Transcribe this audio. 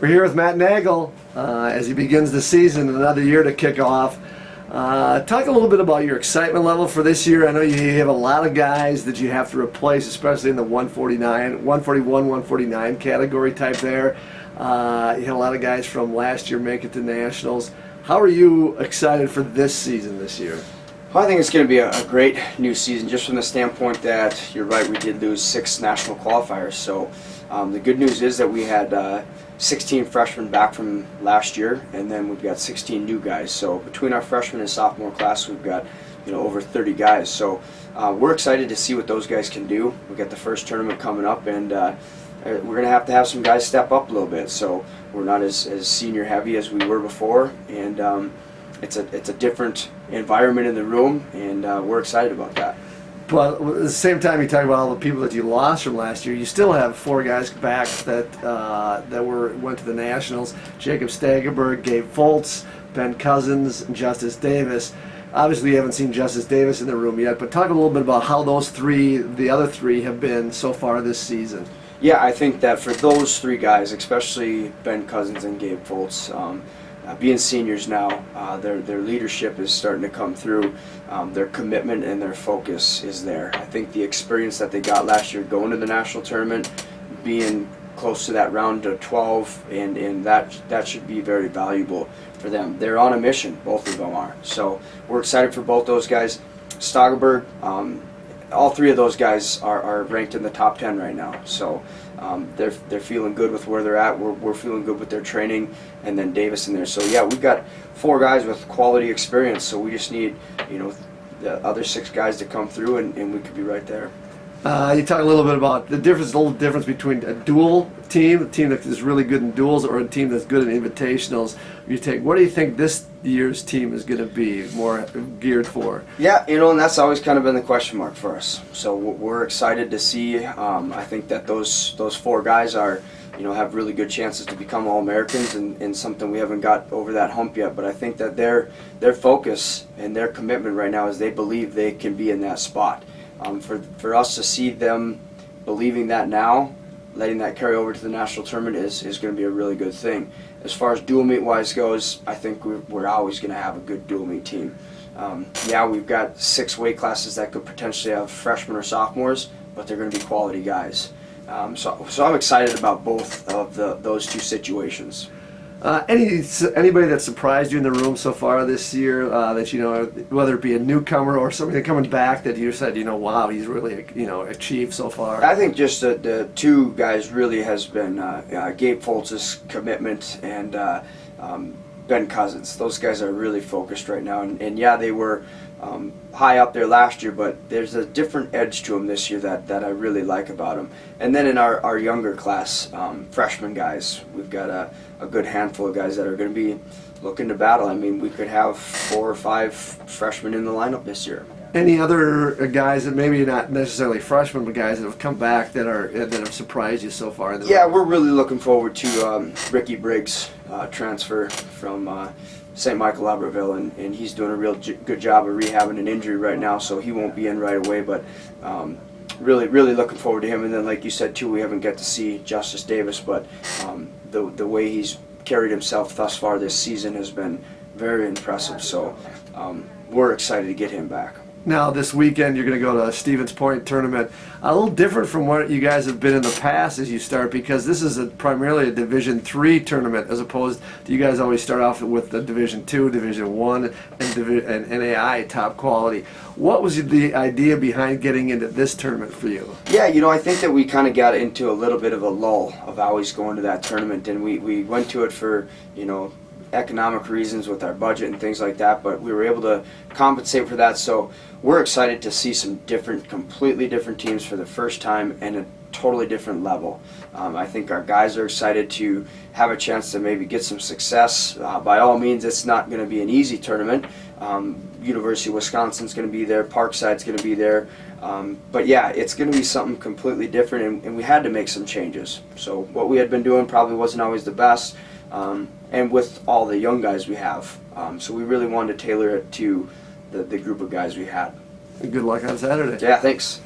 We're here with Matt Nagel as he begins the season, another year to kick off. Talk a little bit about your excitement level for this year. I know you have a lot of guys that you have to replace, especially in the 141, 149 category type there. You had a lot of guys from last year make it to nationals. How are you excited for this season this year? Well, I think it's going to be a great new season, just from the standpoint that, you're right, we did lose 6 national qualifiers. So the good news is that we had 16 freshmen back from last year, and then we've got 16 new guys. So between our freshman and sophomore class, we've got over 30 guys. So we're excited to see what those guys can do. We've got the first tournament coming up, and we're going to have some guys step up a little bit. So we're not as senior heavy as we were before, and it's a different environment in the room, and we're excited about that. But at the same time, you talk about all the people that you lost from last year. You still have 4 guys back that went to the nationals: Jacob Stagerberg, Gabe Foltz, Ben Cousins, and Justice Davis. Obviously, you haven't seen Justice Davis in the room yet, but talk a little bit about how the other three, have been so far this season. Yeah, I think that for those 3 guys, especially Ben Cousins and Gabe Foltz, being seniors now, their leadership is starting to come through. Their commitment and their focus is there. I think the experience that they got last year going to the national tournament, being close to that round of 12, and that should be very valuable for them. They're on a mission, both of them are. So we're excited for both those guys. Stagerberg, all 3 of those guys are ranked in the top 10 right now. So they're feeling good with where they're at. We're feeling good with their training, and then Davis in there. So yeah, we've got 4 guys with quality experience. So we just need the other 6 guys to come through, and we could be right there. You talk a little bit about the little difference between a dual team, a team that is really good in duels, or a team that's good in invitationals. What do you think this year's team is going to be more geared for? Yeah, and that's always kind of been the question mark for us. So we're excited to see. I think that those 4 guys have really good chances to become All-Americans, and something we haven't got over that hump yet. But I think that their focus and their commitment right now is they believe they can be in that spot. For us to see them believing that now, letting that carry over to the national tournament is going to be a really good thing. As far as dual meet wise goes, I think we're always going to have a good dual meet team. Yeah, we've got 6 weight classes that could potentially have freshmen or sophomores, but they're going to be quality guys. So I'm excited about both of those 2 situations. Anybody that surprised you in the room so far this year, that whether it be a newcomer or somebody coming back that you said, wow, he's really achieved so far? I think just the 2 guys really has been Gabe Foltz's commitment and Ben Cousins. Those guys are really focused right now, and yeah, they were high up there last year, but there's a different edge to them this year that I really like about them. And then in our younger class, freshman guys, we've got a good handful of guys that are going to be looking to battle. I mean, we could have 4 or 5 freshmen in the lineup this year. Any other guys that maybe not necessarily freshmen, but guys that have come back that have surprised you so far? Yeah, we're really looking forward to Ricky Briggs' transfer from St. Michael Albertville, and he's doing a real good job of rehabbing an injury right now, so he won't be in right away, but really looking forward to him. And then, like you said too, we haven't got to see Justice Davis, but the way he's carried himself thus far this season has been very impressive, so we're excited to get him back. Now this weekend you're going to go to a Stevens Point tournament. A little different from what you guys have been in the past as you start, because this is primarily a Division III tournament, as opposed to you guys always start off with the Division II, Division I, and NAI top quality. What was the idea behind getting into this tournament for you? Yeah, I think that we kind of got into a little bit of a lull of always going to that tournament, and we went to it for economic reasons with our budget and things like that, but we were able to compensate for that. So we're excited to see some completely different teams for the first time and a totally different level. I think our guys are excited to have a chance to maybe get some success. By all means, it's not going to be an easy tournament. University of Wisconsin's going to be there, Parkside's going to be there, but yeah, it's going to be something completely different, and we had to make some changes. So what we had been doing probably wasn't always the best. And with all the young guys we have. So we really wanted to tailor it to the group of guys we had. Good luck on Saturday. Yeah, thanks.